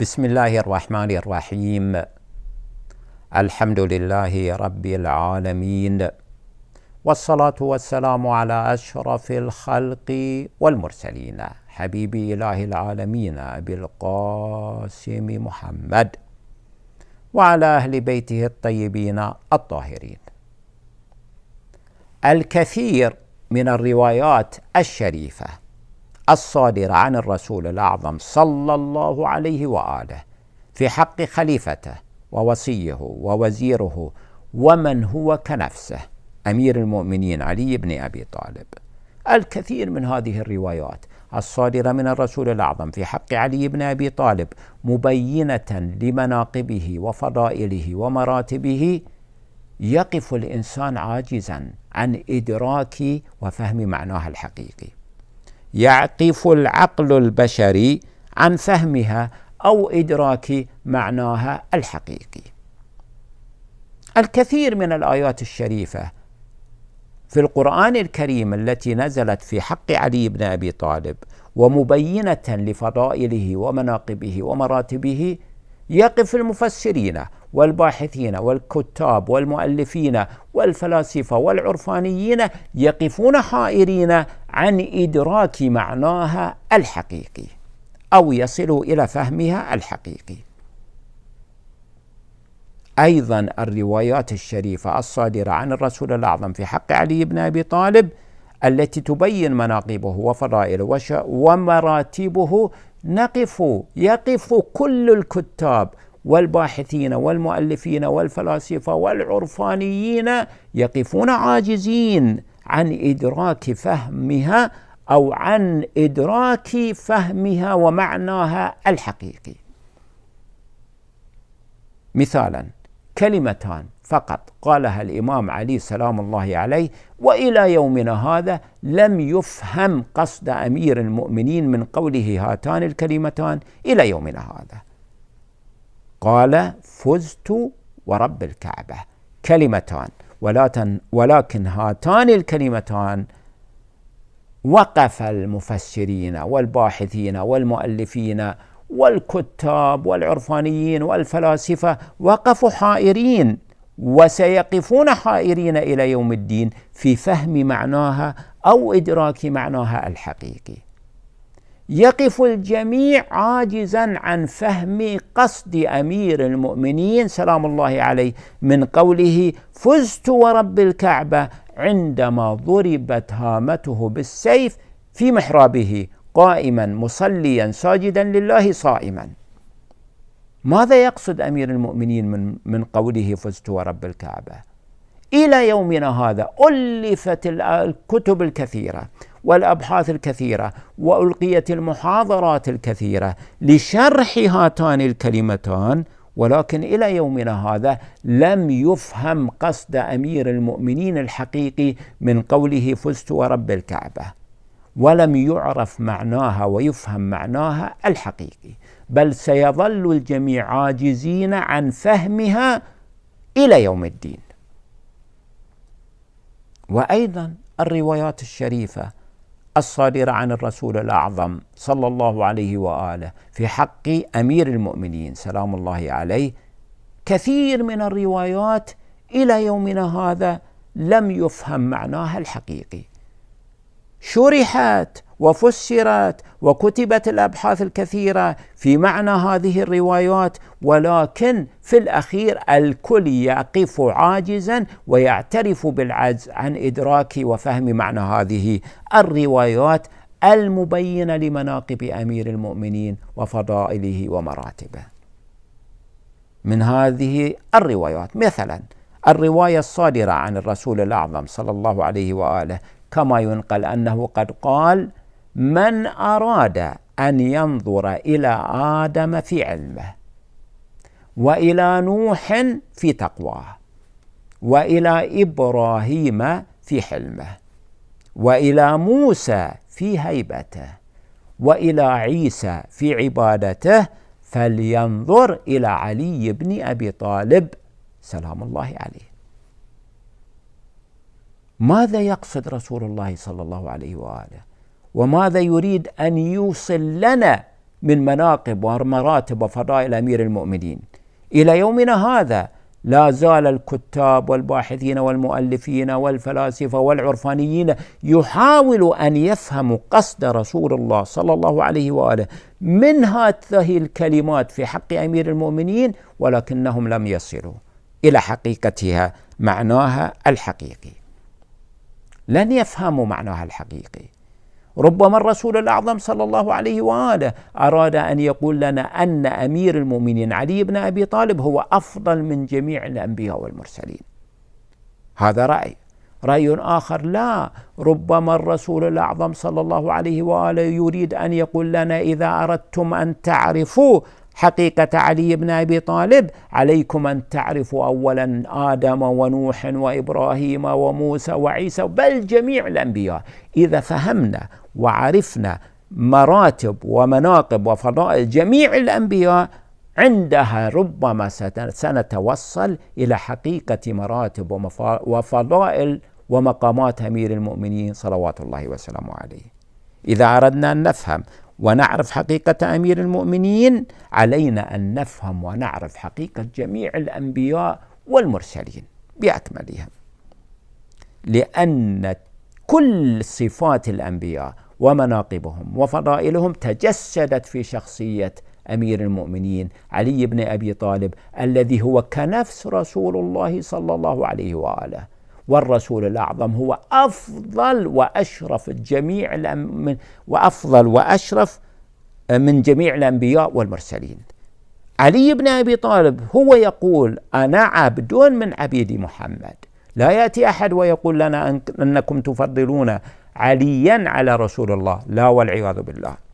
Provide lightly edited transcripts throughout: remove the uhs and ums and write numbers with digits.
بسم الله الرحمن الرحيم. الحمد لله رب العالمين، والصلاة والسلام على أشرف الخلق والمرسلين، حبيب إله العالمين أبي القاسم محمد، وعلى أهل بيته الطيبين الطاهرين. الكثير من الروايات الشريفة الصادرة عن الرسول الأعظم صلى الله عليه وآله في حق خليفته ووصيه ووزيره ومن هو كنفسه أمير المؤمنين علي بن أبي طالب. الكثير من هذه الروايات الصادرة من الرسول الأعظم في حق علي بن أبي طالب مبينة لمناقبه وفضائله ومراتبه، يقف الإنسان عاجزا عن إدراك وفهم معناها الحقيقي، يعقف العقل البشري عن فهمها أو إدراك معناها الحقيقي. الكثير من الآيات الشريفة في القرآن الكريم التي نزلت في حق علي بن أبي طالب ومبينة لفضائله ومناقبه ومراتبه، يقف المفسرين والباحثين والكتاب والمؤلفين والفلاسفة والعرفانيين يقفون حائرين عن إدراك معناها الحقيقي أو يصلوا إلى فهمها الحقيقي. أيضا الروايات الشريفة الصادرة عن الرسول الأعظم في حق علي بن أبي طالب التي تبين مناقبه وفضائله ومراتبه، يقف كل الكتاب والباحثين والمؤلفين والفلاسفة والعرفانيين يقفون عاجزين عن إدراك فهمها أو عن إدراك فهمها ومعناها الحقيقي. مثالا، كلمتان فقط قالها الإمام علي سلام الله عليه وإلى يومنا هذا لم يفهم قصد أمير المؤمنين من قوله هاتان الكلمتان إلى يومنا هذا. قال: فزت ورب الكعبة، كلمتان، ولكن هاتان الكلمتان وقف المفسرين والباحثين والمؤلفين والكتاب والعرفانيين والفلاسفة وقفوا حائرين، وسيقفون حائرين إلى يوم الدين في فهم معناها أو إدراك معناها الحقيقي. يقف الجميع عاجزا عن فهم قصد أمير المؤمنين سلام الله عليه من قوله فزت ورب الكعبة عندما ضربت هامته بالسيف في محرابه قائما مصليا ساجدا لله صائما. ماذا يقصد أمير المؤمنين من قوله فزت ورب الكعبة؟ إلى يومنا هذا ألفت الكتب الكثيرة والأبحاث الكثيرة وألقيت المحاضرات الكثيرة لشرح هاتان الكلمتان، ولكن إلى يومنا هذا لم يفهم قصد أمير المؤمنين الحقيقي من قوله فزت ورب الكعبة، ولم يعرف معناها ويفهم معناها الحقيقي، بل سيظل الجميع عاجزين عن فهمها إلى يوم الدين. وأيضا الروايات الشريفة الصادرة عن الرسول الأعظم صلى الله عليه وآله في حق أمير المؤمنين سلام الله عليه، كثير من الروايات إلى يومنا هذا لم يفهم معناها الحقيقي، شرحت وفسرت وكتبت الأبحاث الكثيرة في معنى هذه الروايات، ولكن في الأخير الكل يقف عاجزا ويعترف بالعجز عن إدراك وفهم معنى هذه الروايات المبينة لمناقب أمير المؤمنين وفضائله ومراتبه. من هذه الروايات مثلا الرواية الصادرة عن الرسول الأعظم صلى الله عليه وآله كما ينقل أنه قد قال: من أراد أن ينظر إلى آدم في علمه، وإلى نوح في تقواه، وإلى إبراهيم في حلمه، وإلى موسى في هيبته، وإلى عيسى في عبادته، فلينظر إلى علي بن أبي طالب سلام الله عليه. ماذا يقصد رسول الله صلى الله عليه وآله؟ وماذا يريد أن يوصل لنا من مناقب ومراتب وفضائل أمير المؤمنين. إلى يومنا هذا لا زال الكتاب والباحثين والمؤلفين والفلاسفة والعرفانيين يحاولوا أن يفهموا قصد رسول الله صلى الله عليه وآله من هذه الكلمات في حق أمير المؤمنين، ولكنهم لم يصلوا إلى حقيقتها، معناها الحقيقي. لن يفهموا معناها الحقيقي. ربما الرسول الأعظم صلى الله عليه وآله أراد أن يقول لنا أن أمير المؤمنين علي بن أبي طالب هو أفضل من جميع الأنبياء والمرسلين. هذا رأي آخر لا، ربما الرسول الأعظم صلى الله عليه وآله يريد أن يقول لنا إذا أردتم أن تعرفوا حقيقة علي بن أبي طالب عليكم أن تعرفوا أولا آدم ونوح وإبراهيم وموسى وعيسى، بل جميع الأنبياء. إذا فهمنا وعرفنا مراتب ومناقب وفضائل جميع الأنبياء، عندها ربما سنتوصل إلى حقيقة مراتب وفضائل ومقامات أمير المؤمنين صلوات الله وسلامه عليه. إذا أردنا أن نفهم ونعرف حقيقة أمير المؤمنين، علينا أن نفهم ونعرف حقيقة جميع الأنبياء والمرسلين بأكملهم، لأن كل صفات الأنبياء ومناقبهم وفضائلهم تجسدت في شخصية أمير المؤمنين علي بن أبي طالب، الذي هو كنفس رسول الله صلى الله عليه وآله. والرسول الأعظم هو أفضل وأشرف من جميع الأنبياء والمرسلين. علي بن أبي طالب هو يقول أنا عبد من عبيد محمد. لا يأتي أحد ويقول لنا أنكم تفضلون عليا على رسول الله، لا والعياذ بالله.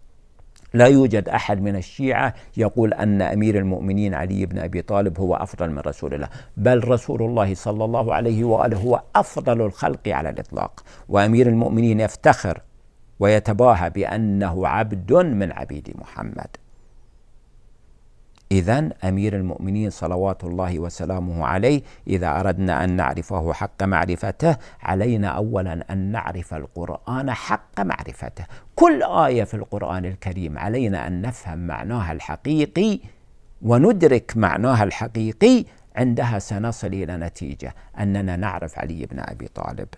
لا يوجد أحد من الشيعة يقول أن أمير المؤمنين علي بن أبي طالب هو أفضل من رسول الله، بل رسول الله صلى الله عليه وآله هو أفضل الخلق على الإطلاق، وأمير المؤمنين يفتخر ويتباهى بأنه عبد من عبيد محمد. إذن أمير المؤمنين صلوات الله وسلامه عليه إذا أردنا أن نعرفه حق معرفته، علينا أولا أن نعرف القرآن حق معرفته. كل آية في القرآن الكريم علينا أن نفهم معناها الحقيقي وندرك معناها الحقيقي، عندها سنصل إلى نتيجة أننا نعرف علي بن أبي طالب.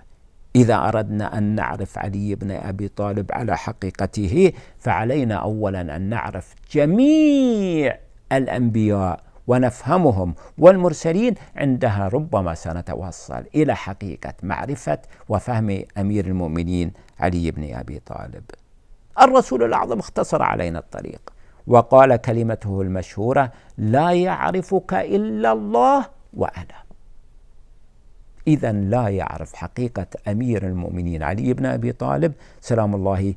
إذا أردنا أن نعرف علي بن أبي طالب على حقيقته، فعلينا أولا أن نعرف جميع الأنبياء ونفهمهم والمرسلين، عندها ربما سنتوصل إلى حقيقة معرفة وفهم أمير المؤمنين علي بن أبي طالب. الرسول الأعظم اختصر علينا الطريق وقال كلمته المشهورة: لا يعرفك إلا الله وأنا. إذن لا يعرف حقيقة أمير المؤمنين علي بن أبي طالب سلام الله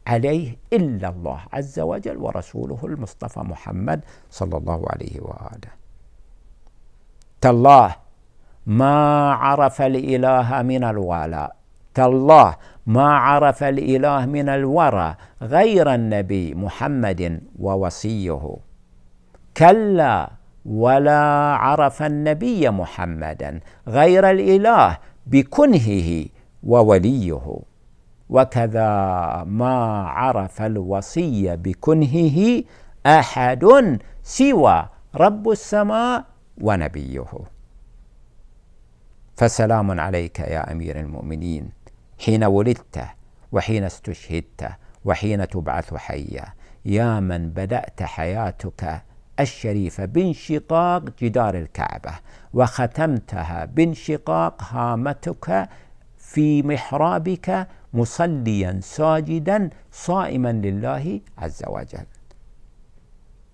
عليه إلا الله عز وجل ورسوله المصطفى محمد صلى الله عليه وآله. تالله ما عرف الإله من الولاء، تالله ما عرف الإله من الورى غير النبي محمد ووصيه، كلا ولا عرف النبي محمدا غير الإله بكنهه ووليه، وكذا ما عرف الوصي بكنهه أحد سوى رب السماء ونبيه. فسلام عليك يا أمير المؤمنين حين ولدت وحين استشهدت وحين تبعث حيا، يا من بدأت حياتك الشريفة بانشقاق جدار الكعبة وختمتها بانشقاق هامتك في محرابك مصليا ساجدا صائما لله عز وجل.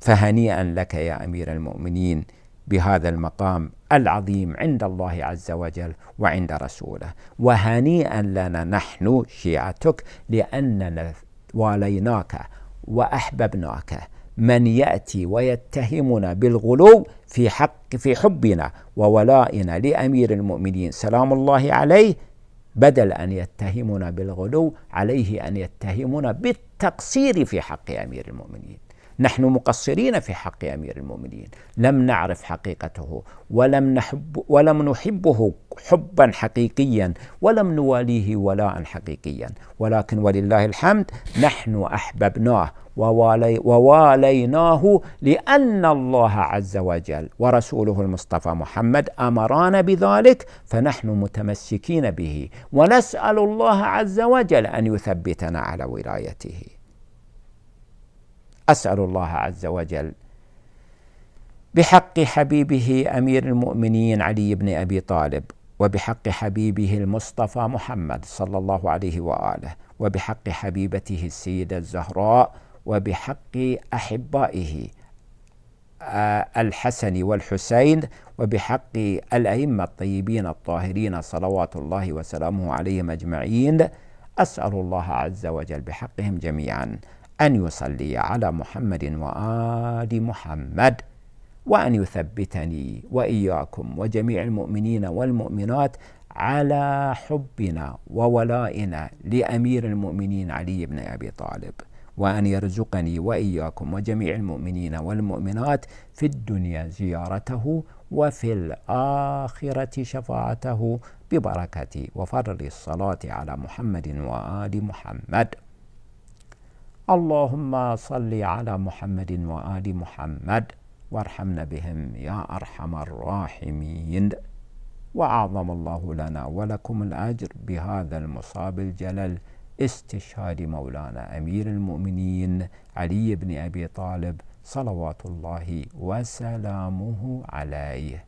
فهنيئا لك يا أمير المؤمنين بهذا المقام العظيم عند الله عز وجل وعند رسوله، وهنيئا لنا نحن شيعتك لأننا واليناك وأحببناك. من يأتي ويتهمنا بالغلو في حبنا وولائنا لأمير المؤمنين سلام الله عليه، بدل أن يتهمنا بالغلو عليه أن يتهمنا بالتقصير في حق أمير المؤمنين، نحن مقصرين في حق أمير المؤمنين، لم نعرف حقيقته ولم نحبه حبا حقيقيا، ولم نواليه ولاء حقيقيا، ولكن ولله الحمد نحن أحببناه وواليناه لأن الله عز وجل ورسوله المصطفى محمد أمرانا بذلك، فنحن متمسكين به ونسأل الله عز وجل أن يثبتنا على ولايته. أسأل الله عز وجل بحق حبيبه أمير المؤمنين علي بن أبي طالب، وبحق حبيبه المصطفى محمد صلى الله عليه وآله، وبحق حبيبته السيدة الزهراء، وبحق أحبائه الحسن والحسين، وبحق الأئمة الطيبين الطاهرين صلوات الله وسلامه عليهم أجمعين. أسأل الله عز وجل بحقهم جميعا أن يصلي على محمد وآل محمد، وأن يثبتني وإياكم وجميع المؤمنين والمؤمنات على حبنا وولائنا لأمير المؤمنين علي بن أبي طالب، وأن يرزقني وإياكم وجميع المؤمنين والمؤمنات في الدنيا زيارته، وفي الآخرة شفاعته، ببركة وفضل الصلاة على محمد وآل محمد. اللهم صل على محمد وآل محمد وارحمنا بهم يا أرحم الراحمين. وأعظم الله لنا ولكم الأجر بهذا المصاب الجلل، استشهاد مولانا أمير المؤمنين علي بن أبي طالب صلوات الله وسلامه عليه.